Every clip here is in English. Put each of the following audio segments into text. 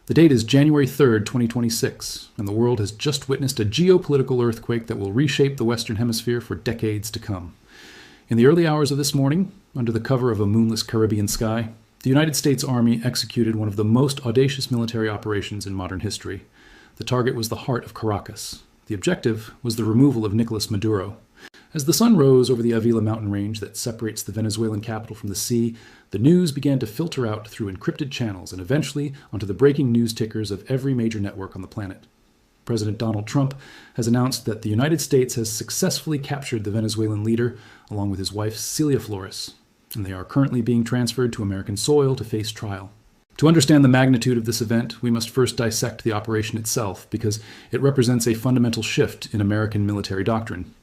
The date is January 3rd, 2026, and the world has just witnessed a geopolitical earthquake that will reshape the Western Hemisphere for decades to come. In the early hours of this morning, under the cover of a moonless Caribbean sky, the United States Army executed one of the most audacious military operations in modern history. The target was the heart of Caracas. The objective was the removal of Nicolas Maduro. As the sun rose over the Avila mountain range that separates the Venezuelan capital from the sea, the news began to filter out through encrypted channels and eventually onto the breaking news tickers of every major network on the planet. President Donald Trump has announced that the United States has successfully captured the Venezuelan leader, along with his wife Celia Flores, and they are currently being transferred to American soil to face trial. To understand the magnitude of this event, we must first dissect the operation itself, because it represents a fundamental shift in American military doctrine.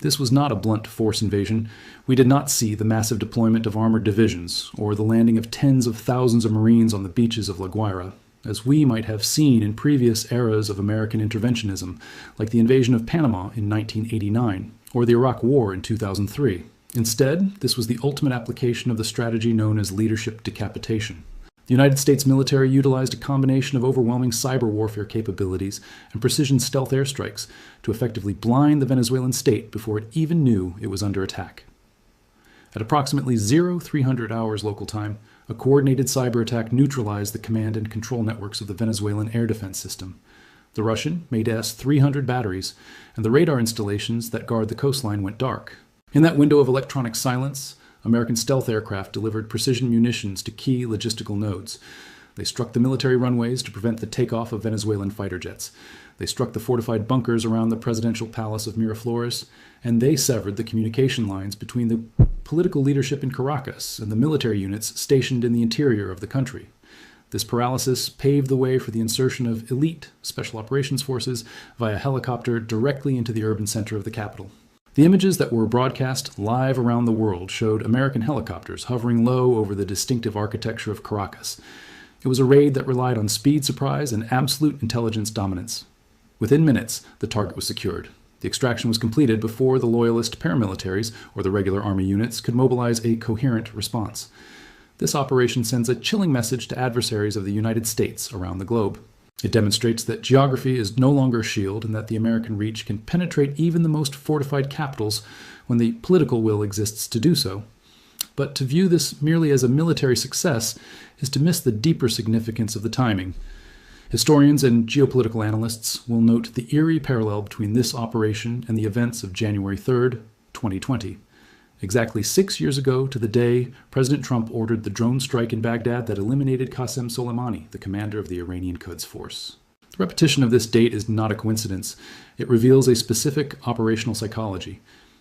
This was not a blunt force invasion. We did not see the massive deployment of armored divisions, or the landing of tens of thousands of Marines on the beaches of La Guaira, as we might have seen in previous eras of American interventionism, like the invasion of Panama in 1989, or the Iraq War in 2003. Instead, this was the ultimate application of the strategy known as leadership decapitation. The United States military utilized a combination of overwhelming cyber warfare capabilities and precision stealth airstrikes to effectively blind the Venezuelan state before it even knew it was under attack. At approximately 0300 hours local time, a coordinated cyber attack neutralized the command and control networks of the Venezuelan air defense system. The Russian made S-300 batteries, and the radar installations that guard the coastline went dark. In that window of electronic silence, American stealth aircraft delivered precision munitions to key logistical nodes. They struck the military runways to prevent the takeoff of Venezuelan fighter jets. They struck the fortified bunkers around the presidential palace of Miraflores, and they severed the communication lines between the political leadership in Caracas and the military units stationed in the interior of the country. This paralysis paved the way for the insertion of elite special operations forces via helicopter directly into the urban center of the capital. The images that were broadcast live around the world showed American helicopters hovering low over the distinctive architecture of Caracas. It was a raid that relied on speed surprise and absolute intelligence dominance. Within minutes, the target was secured. The extraction was completed before the loyalist paramilitaries, or the regular army units, could mobilize a coherent response. This operation sends a chilling message to adversaries of the United States around the globe. It demonstrates that geography is no longer a shield and that the American reach can penetrate even the most fortified capitals when the political will exists to do so. But to view this merely as a military success is to miss the deeper significance of the timing. Historians and geopolitical analysts will note the eerie parallel between this operation and the events of January 3rd, 2020. Exactly 6 years ago to the day, President Trump ordered the drone strike in Baghdad that eliminated Qasem Soleimani, the commander of the Iranian Quds Force. The repetition of this date is not a coincidence. It reveals a specific operational psychology.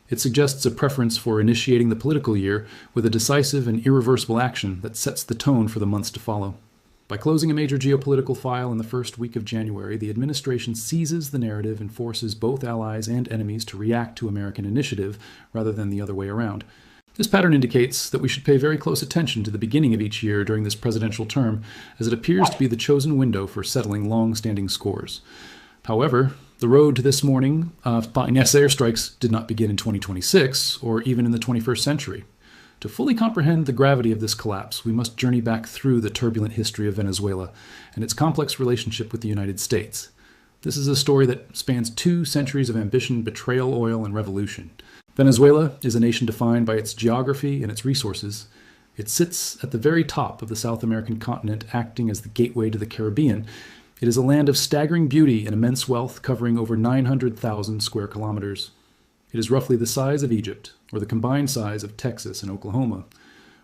It suggests a preference for initiating the political year with a decisive and irreversible action that sets the tone for the months to follow. By closing a major geopolitical file in the first week of January, the administration seizes the narrative and forces both allies and enemies to react to American initiative rather than the other way around. This pattern indicates that we should pay very close attention to the beginning of each year during this presidential term, as it appears to be the chosen window for settling long-standing scores. However, the road to this morning flying airstrikes did not begin in 2026 or even in the 21st century. To fully comprehend the gravity of this collapse, we must journey back through the turbulent history of Venezuela and its complex relationship with the United States. This is a story that spans 2 centuries of ambition, betrayal, oil, and revolution. Venezuela is a nation defined by its geography and its resources. It sits at the very top of the South American continent, acting as the gateway to the Caribbean. It is a land of staggering beauty and immense wealth, covering over 900,000 square kilometers. It is roughly the size of Egypt, or the combined size of Texas and Oklahoma.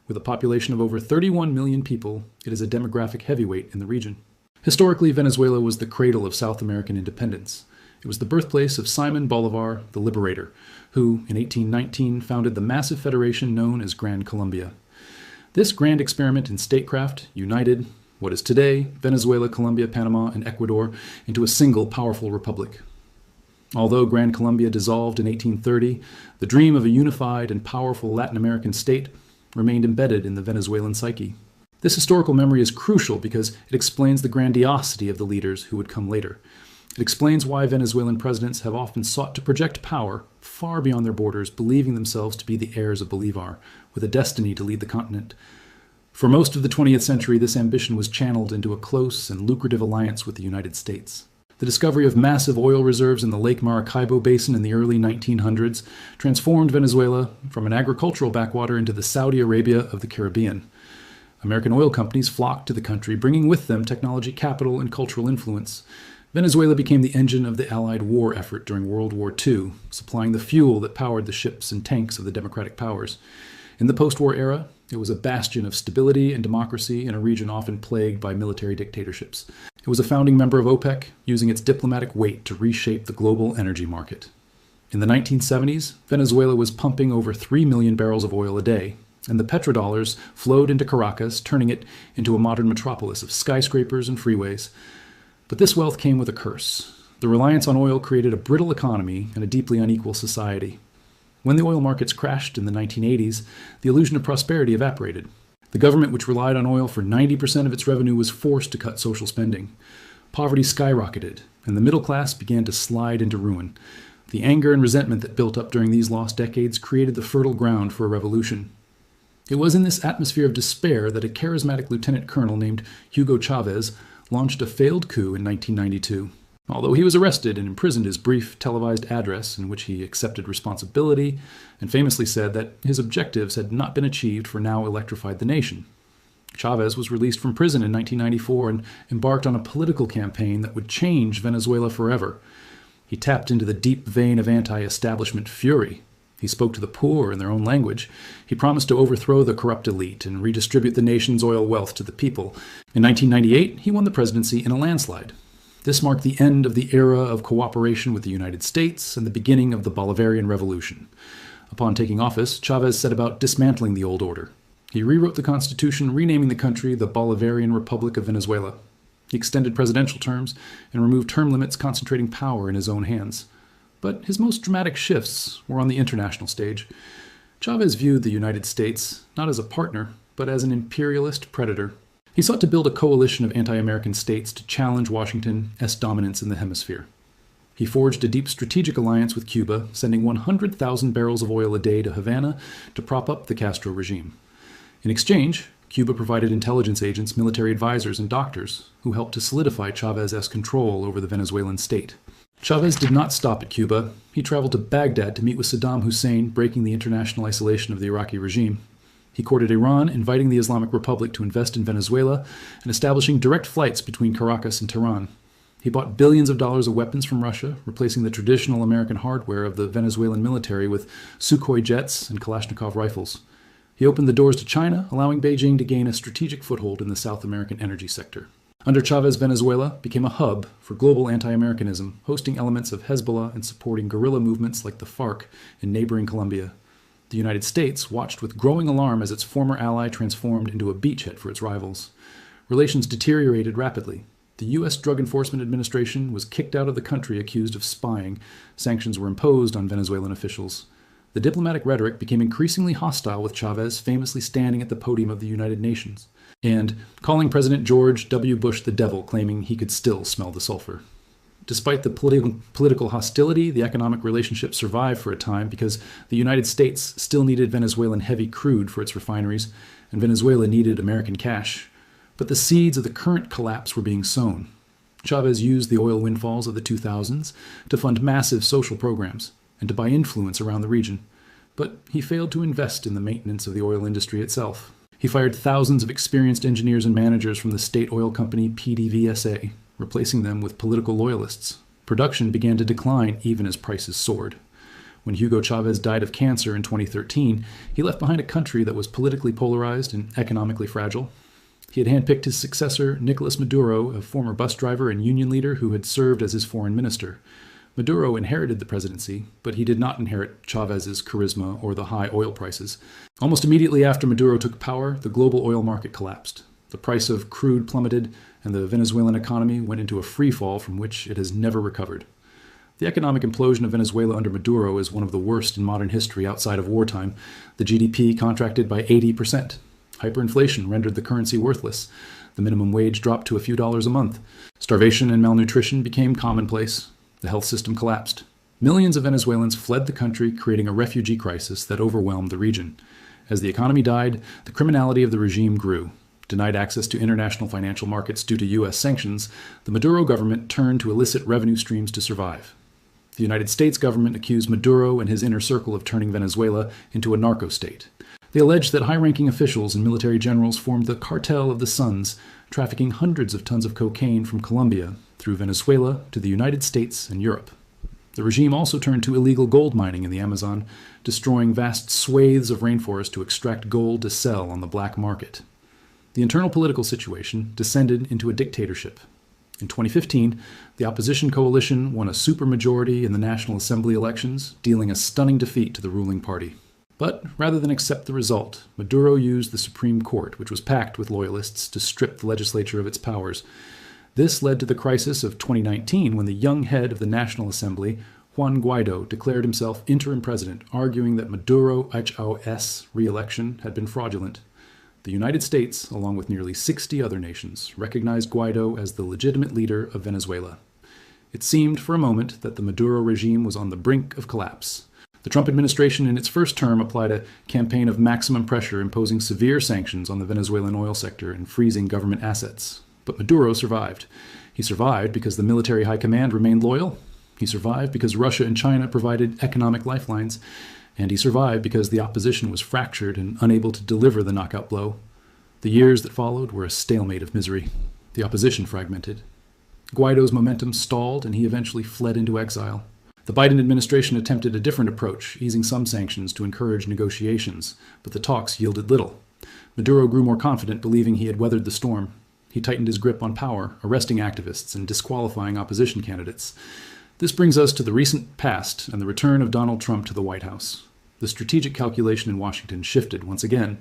With a population of over 31 million people, it is a demographic heavyweight in the region. Historically, Venezuela was the cradle of South American independence. It was the birthplace of Simon Bolivar, the Liberator, who, in 1819, founded the massive federation known as Gran Colombia. This grand experiment in statecraft united what is today Venezuela, Colombia, Panama, and Ecuador into a single powerful republic. Although Gran Colombia dissolved in 1830, the dream of a unified and powerful Latin American state remained embedded in the Venezuelan psyche. This historical memory is crucial because it explains the grandiosity of the leaders who would come later. It explains why Venezuelan presidents have often sought to project power far beyond their borders, believing themselves to be the heirs of Bolivar, with a destiny to lead the continent. For most of the 20th century, this ambition was channeled into a close and lucrative alliance with the United States. The discovery of massive oil reserves in the Lake Maracaibo Basin in the early 1900s transformed Venezuela from an agricultural backwater into the Saudi Arabia of the Caribbean. American oil companies flocked to the country, bringing with them technology capital and cultural influence. Venezuela became the engine of the Allied war effort during World War II, supplying the fuel that powered the ships and tanks of the democratic powers. In the post-war era, it was a bastion of stability and democracy in a region often plagued by military dictatorships. It was a founding member of OPEC, using its diplomatic weight to reshape the global energy market. In the 1970s, Venezuela was pumping over 3 million barrels of oil a day, and the petrodollars flowed into Caracas, turning it into a modern metropolis of skyscrapers and freeways. But this wealth came with a curse. The reliance on oil created a brittle economy and a deeply unequal society. When the oil markets crashed in the 1980s, the illusion of prosperity evaporated. The government, which relied on oil for 90% of its revenue, was forced to cut social spending. Poverty skyrocketed, and the middle class began to slide into ruin. The anger and resentment that built up during these lost decades created the fertile ground for a revolution. It was in this atmosphere of despair that a charismatic lieutenant colonel named Hugo Chavez launched a failed coup in 1992. Although he was arrested and imprisoned, his brief televised address, in which he accepted responsibility and famously said that his objectives had not been achieved for now electrified the nation. Chavez was released from prison in 1994 and embarked on a political campaign that would change Venezuela forever. He tapped into the deep vein of anti-establishment fury. He spoke to the poor in their own language. He promised to overthrow the corrupt elite and redistribute the nation's oil wealth to the people. In 1998, he won the presidency in a landslide. This marked the end of the era of cooperation with the United States and the beginning of the Bolivarian Revolution. Upon taking office, Chavez set about dismantling the old order. He rewrote the Constitution, renaming the country the Bolivarian Republic of Venezuela. He extended presidential terms and removed term limits, concentrating power in his own hands. But his most dramatic shifts were on the international stage. Chavez viewed the United States not as a partner, but as an imperialist predator. He sought to build a coalition of anti-American states to challenge Washington's dominance in the hemisphere. He forged a deep strategic alliance with Cuba, sending 100,000 barrels of oil a day to Havana to prop up the Castro regime. In exchange, Cuba provided intelligence agents, military advisors, and doctors who helped to solidify Chavez's control over the Venezuelan state. Chavez did not stop at Cuba. He traveled to Baghdad to meet with Saddam Hussein, breaking the international isolation of the Iraqi regime. He courted Iran, inviting the Islamic Republic to invest in Venezuela and establishing direct flights between Caracas and Tehran. He bought billions of dollars of weapons from Russia, replacing the traditional American hardware of the Venezuelan military with Sukhoi jets and Kalashnikov rifles. He opened the doors to China, allowing Beijing to gain a strategic foothold in the South American energy sector. Under Chavez, Venezuela became a hub for global anti-Americanism, hosting elements of Hezbollah and supporting guerrilla movements like the FARC in neighboring Colombia. The United States watched with growing alarm as its former ally transformed into a beachhead for its rivals. Relations deteriorated rapidly. The U.S. Drug Enforcement Administration was kicked out of the country accused of spying. Sanctions were imposed on Venezuelan officials. The diplomatic rhetoric became increasingly hostile, with Chavez famously standing at the podium of the United Nations and calling President George W. Bush the devil, claiming he could still smell the sulfur. Despite the political hostility, the economic relationship survived for a time because the United States still needed Venezuelan heavy crude for its refineries, and Venezuela needed American cash. But the seeds of the current collapse were being sown. Chavez used the oil windfalls of the 2000s to fund massive social programs and to buy influence around the region. But he failed to invest in the maintenance of the oil industry itself. He fired thousands of experienced engineers and managers from the state oil company PDVSA, replacing them with political loyalists. Production began to decline even as prices soared. When Hugo Chavez died of cancer in 2013, he left behind a country that was politically polarized and economically fragile. He had handpicked his successor, Nicolas Maduro, a former bus driver and union leader who had served as his foreign minister. Maduro inherited the presidency, but he did not inherit Chavez's charisma or the high oil prices. Almost immediately after Maduro took power, the global oil market collapsed. The price of crude plummeted, and the Venezuelan economy went into a free fall from which it has never recovered. The economic implosion of Venezuela under Maduro is one of the worst in modern history outside of wartime. The GDP contracted by 80%. Hyperinflation rendered the currency worthless. The minimum wage dropped to a few dollars a month. Starvation and malnutrition became commonplace. The health system collapsed. Millions of Venezuelans fled the country, creating a refugee crisis that overwhelmed the region. As the economy died, the criminality of the regime grew. Denied access to international financial markets due to U.S. sanctions, the Maduro government turned to illicit revenue streams to survive. The United States government accused Maduro and his inner circle of turning Venezuela into a narco-state. They alleged that high-ranking officials and military generals formed the Cartel of the Suns, trafficking hundreds of tons of cocaine from Colombia through Venezuela to the United States and Europe. The regime also turned to illegal gold mining in the Amazon, destroying vast swathes of rainforest to extract gold to sell on the black market. The internal political situation descended into a dictatorship. In 2015, the opposition coalition won a supermajority in the National Assembly elections, dealing a stunning defeat to the ruling party. But rather than accept the result, Maduro used the Supreme Court, which was packed with loyalists, to strip the legislature of its powers. This led to the crisis of 2019, when the young head of the National Assembly, Juan Guaido, declared himself interim president, arguing that Maduro's re-election had been fraudulent. The United States, along with nearly 60 other nations, recognized Guaido as the legitimate leader of Venezuela. It seemed for a moment that the Maduro regime was on the brink of collapse. The Trump administration in its first term applied a campaign of maximum pressure, imposing severe sanctions on the Venezuelan oil sector and freezing government assets. But Maduro survived. He survived because the military high command remained loyal. He survived because Russia and China provided economic lifelines. And he survived because the opposition was fractured and unable to deliver the knockout blow. The years that followed were a stalemate of misery. The opposition fragmented. Guaido's momentum stalled, and he eventually fled into exile. The Biden administration attempted a different approach, easing some sanctions to encourage negotiations, but the talks yielded little. Maduro grew more confident, believing he had weathered the storm. He tightened his grip on power, arresting activists and disqualifying opposition candidates. This brings us to the recent past and the return of Donald Trump to the White House. The strategic calculation in Washington shifted once again.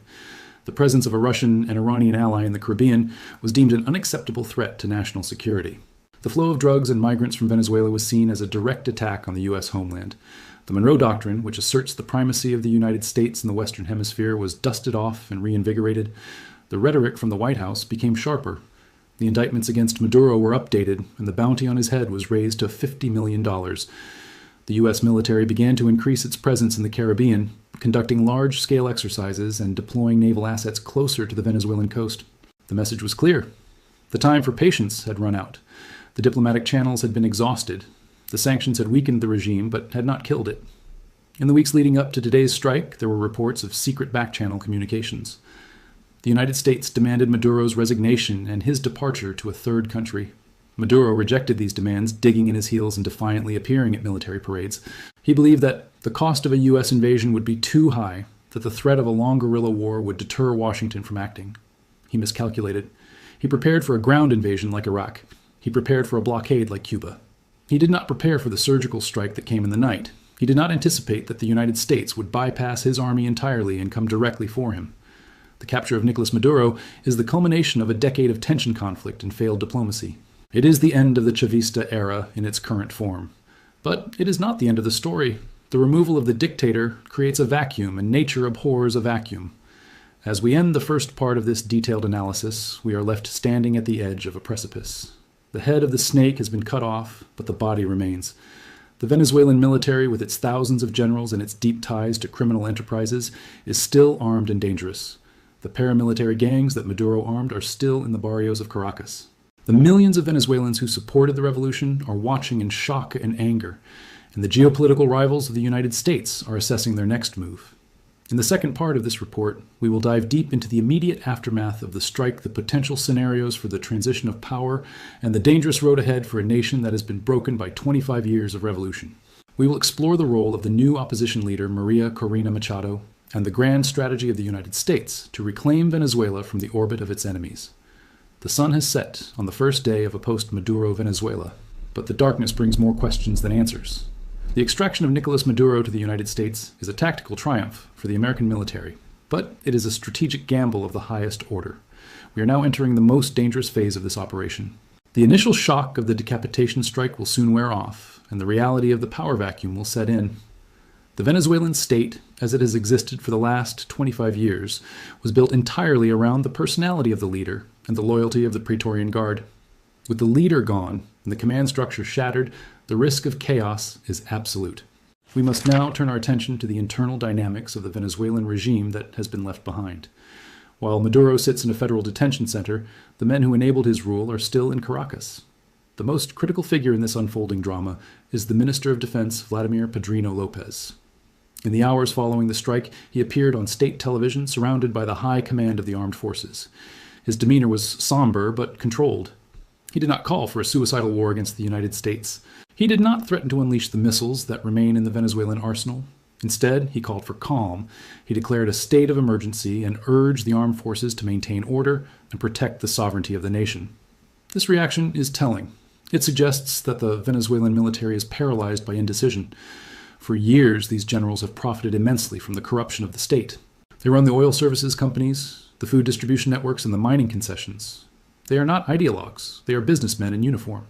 The presence of a Russian and Iranian ally in the Caribbean was deemed an unacceptable threat to national security. The flow of drugs and migrants from Venezuela was seen as a direct attack on the U.S. homeland. The Monroe Doctrine, which asserts the primacy of the United States in the Western Hemisphere, was dusted off and reinvigorated. The rhetoric from the White House became sharper. The indictments against Maduro were updated, and the bounty on his head was raised to $50 million. The U.S. military began to increase its presence in the Caribbean, conducting large-scale exercises and deploying naval assets closer to the Venezuelan coast. The message was clear. The time for patience had run out. The diplomatic channels had been exhausted. The sanctions had weakened the regime, but had not killed it. In the weeks leading up to today's strike, there were reports of secret back-channel communications. The United States demanded Maduro's resignation and his departure to a third country. Maduro rejected these demands, digging in his heels and defiantly appearing at military parades. He believed that the cost of a U.S. invasion would be too high, that the threat of a long guerrilla war would deter Washington from acting. He miscalculated. He prepared for a ground invasion like Iraq. He prepared for a blockade like Cuba. He did not prepare for the surgical strike that came in the night. He did not anticipate that the United States would bypass his army entirely and come directly for him. The capture of Nicolas Maduro is the culmination of a decade of tension conflict and failed diplomacy. It is the end of the Chavista era in its current form. But it is not the end of the story. The removal of the dictator creates a vacuum, and nature abhors a vacuum. As we end the first part of this detailed analysis, we are left standing at the edge of a precipice. The head of the snake has been cut off, but the body remains. The Venezuelan military, with its thousands of generals and its deep ties to criminal enterprises, is still armed and dangerous. The paramilitary gangs that Maduro armed are still in the barrios of Caracas. The millions of Venezuelans who supported the revolution are watching in shock and anger, and the geopolitical rivals of the United States are assessing their next move. In the second part of this report, we will dive deep into the immediate aftermath of the strike, the potential scenarios for the transition of power, and the dangerous road ahead for a nation that has been broken by 25 years of revolution. We will explore the role of the new opposition leader, Maria Corina Machado, and the grand strategy of the United States to reclaim Venezuela from the orbit of its enemies. The sun has set on the first day of a post-Maduro Venezuela, but the darkness brings more questions than answers. The extraction of Nicolas Maduro to the United States is a tactical triumph for the American military, but it is a strategic gamble of the highest order. We are now entering the most dangerous phase of this operation. The initial shock of the decapitation strike will soon wear off, and the reality of the power vacuum will set in. The Venezuelan state, as it has existed for the last 25 years, was built entirely around the personality of the leader and the loyalty of the Praetorian Guard. With the leader gone and the command structure shattered, the risk of chaos is absolute. We must now turn our attention to the internal dynamics of the Venezuelan regime that has been left behind. While Maduro sits in a federal detention center, the men who enabled his rule are still in Caracas. The most critical figure in this unfolding drama is the Minister of Defense, Vladimir Padrino Lopez. In the hours following the strike, he appeared on state television surrounded by the high command of the armed forces. His demeanor was somber but controlled. He did not call for a suicidal war against the United States. He did not threaten to unleash the missiles that remain in the Venezuelan arsenal. Instead, he called for calm. He declared a state of emergency and urged the armed forces to maintain order and protect the sovereignty of the nation. This reaction is telling. It suggests that the Venezuelan military is paralyzed by indecision. For years, these generals have profited immensely from the corruption of the state. They run the oil services companies, the food distribution networks, and the mining concessions. They are not ideologues. They are businessmen in uniform.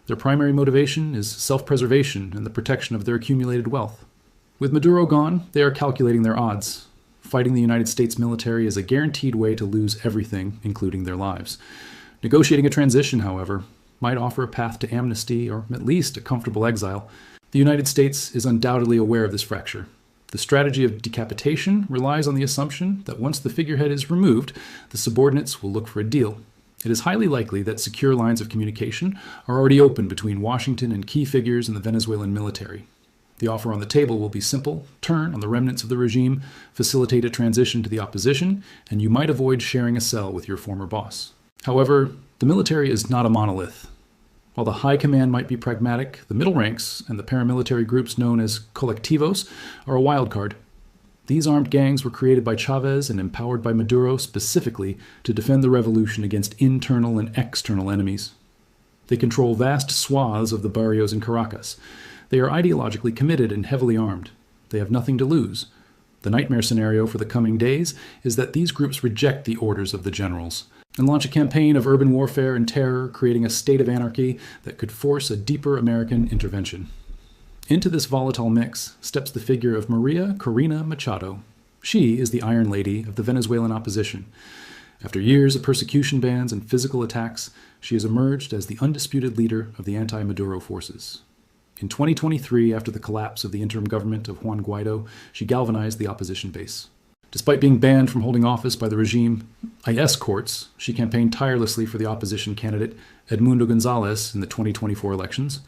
Their primary motivation is self-preservation and the protection of their accumulated wealth. With Maduro gone, they are calculating their odds. Fighting the United States military is a guaranteed way to lose everything, including their lives. Negotiating a transition, however, might offer a path to amnesty or at least a comfortable exile. The United States is undoubtedly aware of this fracture. The strategy of decapitation relies on the assumption that once the figurehead is removed, the subordinates will look for a deal. It is highly likely that secure lines of communication are already open between Washington and key figures in the Venezuelan military. The offer on the table will be simple: turn on the remnants of the regime, facilitate a transition to the opposition, and you might avoid sharing a cell with your former boss. However, the military is not a monolith. While the high command might be pragmatic, the middle ranks and the paramilitary groups known as colectivos are a wild card. These armed gangs were created by Chavez and empowered by Maduro specifically to defend the revolution against internal and external enemies. They control vast swaths of the barrios in Caracas. They are ideologically committed and heavily armed. They have nothing to lose. The nightmare scenario for the coming days is that these groups reject the orders of the generals and launch a campaign of urban warfare and terror, creating a state of anarchy that could force a deeper American intervention. Into this volatile mix steps the figure of Maria Corina Machado. She is the Iron Lady of the Venezuelan opposition. After years of persecution bans and physical attacks, she has emerged as the undisputed leader of the anti-Maduro forces. In 2023, after the collapse of the interim government of Juan Guaido, she galvanized the opposition base. Despite being banned from holding office by the regime IS courts, she campaigned tirelessly for the opposition candidate Edmundo Gonzalez in the 2024 elections.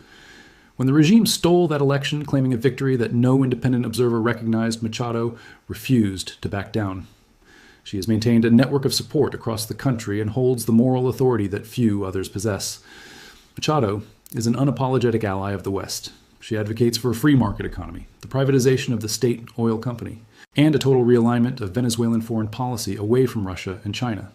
When the regime stole that election, claiming a victory that no independent observer recognized, Machado refused to back down. She has maintained a network of support across the country and holds the moral authority that few others possess. Machado is an unapologetic ally of the West. She advocates for a free market economy, the privatization of the state oil company, and a total realignment of Venezuelan foreign policy away from Russia and China.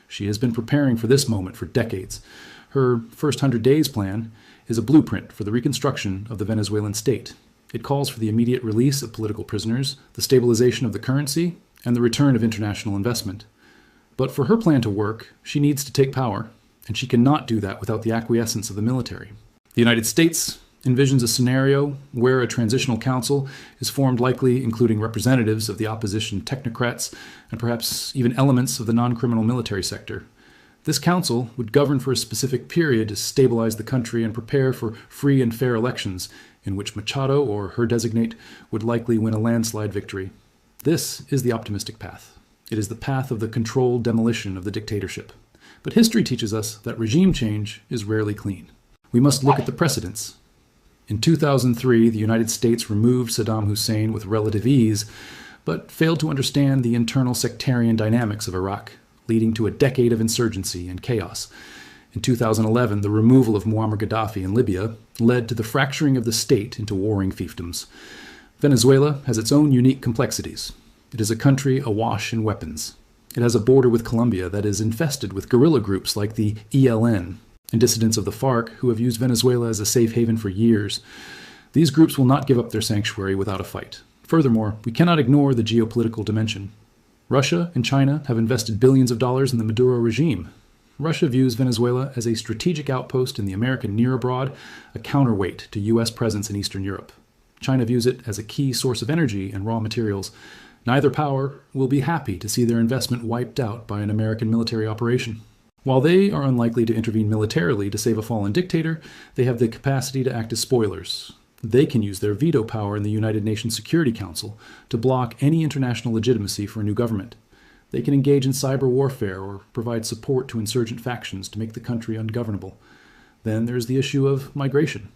She has been preparing for this moment for decades. Her first 100 days plan is a blueprint for the reconstruction of the Venezuelan state. It calls for the immediate release of political prisoners, the stabilization of the currency, and the return of international investment. But for her plan to work, she needs to take power, and she cannot do that without the acquiescence of the military. The United States envisions a scenario where a transitional council is formed, likely including representatives of the opposition technocrats and perhaps even elements of the non-criminal military sector. This council would govern for a specific period to stabilize the country and prepare for free and fair elections, in which Machado or her designate would likely win a landslide victory. This is the optimistic path. It is the path of the controlled demolition of the dictatorship. But history teaches us that regime change is rarely clean. We must look at the precedents. In 2003, the United States removed Saddam Hussein with relative ease, but failed to understand the internal sectarian dynamics of Iraq, leading to a decade of insurgency and chaos. In 2011, the removal of Muammar Gaddafi in Libya led to the fracturing of the state into warring fiefdoms. Venezuela has its own unique complexities. It is a country awash in weapons. It has a border with Colombia that is infested with guerrilla groups like the ELN and dissidents of the FARC who have used Venezuela as a safe haven for years. These groups will not give up their sanctuary without a fight. Furthermore, we cannot ignore the geopolitical dimension. Russia and China have invested billions of dollars in the Maduro regime. Russia views Venezuela as a strategic outpost in the American near abroad, a counterweight to U.S. presence in Eastern Europe. China views it as a key source of energy and raw materials. Neither power will be happy to see their investment wiped out by an American military operation. While they are unlikely to intervene militarily to save a fallen dictator, they have the capacity to act as spoilers. They can use their veto power in the United Nations Security Council to block any international legitimacy for a new government. They can engage in cyber warfare or provide support to insurgent factions to make the country ungovernable. Then there's the issue of migration.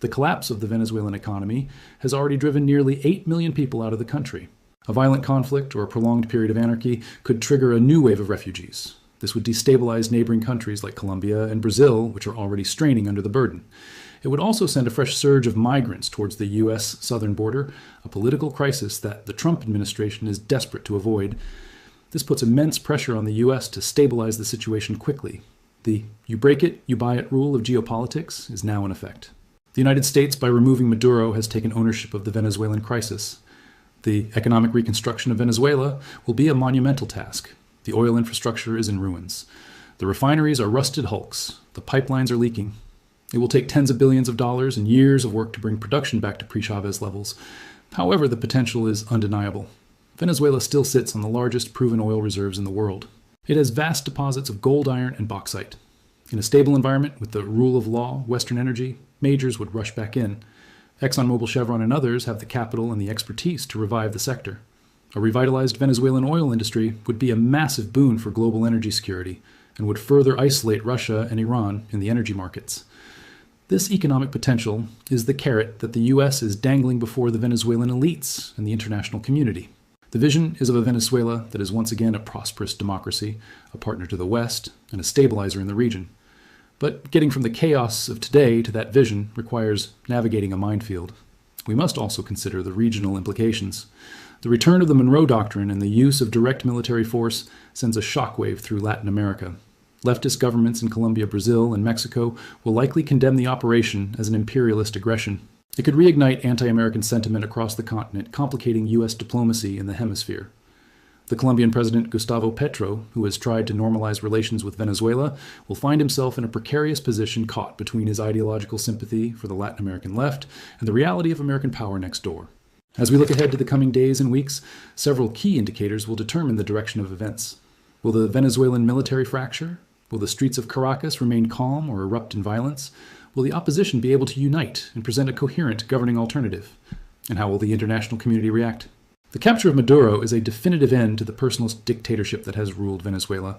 The collapse of the Venezuelan economy has already driven nearly 8 million people out of the country. A violent conflict or a prolonged period of anarchy could trigger a new wave of refugees. This would destabilize neighboring countries like Colombia and Brazil, which are already straining under the burden. It would also send a fresh surge of migrants towards the U.S. southern border, a political crisis that the Trump administration is desperate to avoid. This puts immense pressure on the U.S. to stabilize the situation quickly. The you break it, you buy it rule of geopolitics is now in effect. The United States, by removing Maduro, has taken ownership of the Venezuelan crisis. The economic reconstruction of Venezuela will be a monumental task. The oil infrastructure is in ruins. The refineries are rusted hulks. The pipelines are leaking. It will take tens of billions of dollars and years of work to bring production back to pre-Chavez levels. However, the potential is undeniable. Venezuela still sits on the largest proven oil reserves in the world. It has vast deposits of gold, iron, and bauxite. In a stable environment with the rule of law, Western energy, majors would rush back in. ExxonMobil, Chevron, and others have the capital and the expertise to revive the sector. A revitalized Venezuelan oil industry would be a massive boon for global energy security and would further isolate Russia and Iran in the energy markets. This economic potential is the carrot that the U.S. is dangling before the Venezuelan elites and the international community. The vision is of a Venezuela that is once again a prosperous democracy, a partner to the West, and a stabilizer in the region. But getting from the chaos of today to that vision requires navigating a minefield. We must also consider the regional implications. The return of the Monroe Doctrine and the use of direct military force sends a shockwave through Latin America. Leftist governments in Colombia, Brazil, and Mexico will likely condemn the operation as an imperialist aggression. It could reignite anti-American sentiment across the continent, complicating U.S. diplomacy in the hemisphere. The Colombian President Gustavo Petro, who has tried to normalize relations with Venezuela, will find himself in a precarious position caught between his ideological sympathy for the Latin American left and the reality of American power next door. As we look ahead to the coming days and weeks, several key indicators will determine the direction of events. Will the Venezuelan military fracture? Will the streets of Caracas remain calm or erupt in violence? Will the opposition be able to unite and present a coherent governing alternative? And how will the international community react? The capture of Maduro is a definitive end to the personalist dictatorship that has ruled Venezuela.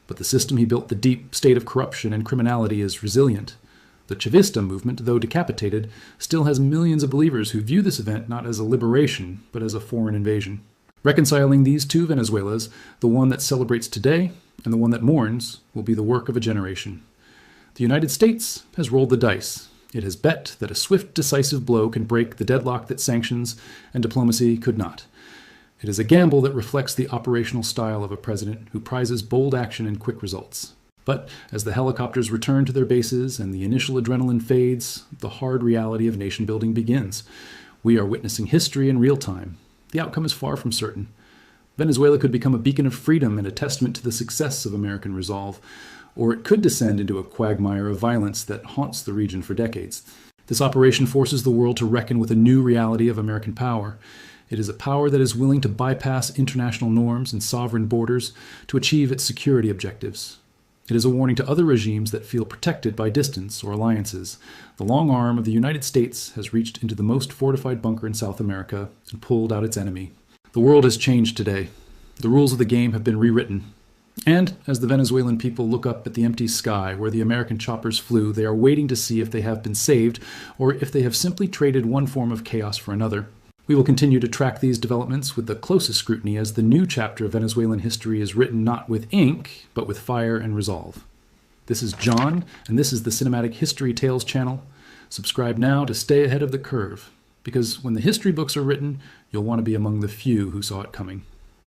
But the system he built, the deep state of corruption and criminality, is resilient. The Chavista movement, though decapitated, still has millions of believers who view this event not as a liberation, but as a foreign invasion. Reconciling these two Venezuelas, the one that celebrates today and the one that mourns, will be the work of a generation. The United States has rolled the dice. It has bet that a swift, decisive blow can break the deadlock that sanctions and diplomacy could not. It is a gamble that reflects the operational style of a president who prizes bold action and quick results. But as the helicopters return to their bases and the initial adrenaline fades, the hard reality of nation-building begins. We are witnessing history in real time. The outcome is far from certain. Venezuela could become a beacon of freedom and a testament to the success of American resolve, or it could descend into a quagmire of violence that haunts the region for decades. This operation forces the world to reckon with a new reality of American power. It is a power that is willing to bypass international norms and sovereign borders to achieve its security objectives. It is a warning to other regimes that feel protected by distance or alliances. The long arm of the United States has reached into the most fortified bunker in South America and pulled out its enemy. The world has changed today. The rules of the game have been rewritten. And as the Venezuelan people look up at the empty sky where the American choppers flew, they are waiting to see if they have been saved or if they have simply traded one form of chaos for another. We will continue to track these developments with the closest scrutiny as the new chapter of Venezuelan history is written not with ink, but with fire and resolve. This is John, and this is the Cinematic History Tales channel. Subscribe now to stay ahead of the curve, because when the history books are written, you'll want to be among the few who saw it coming.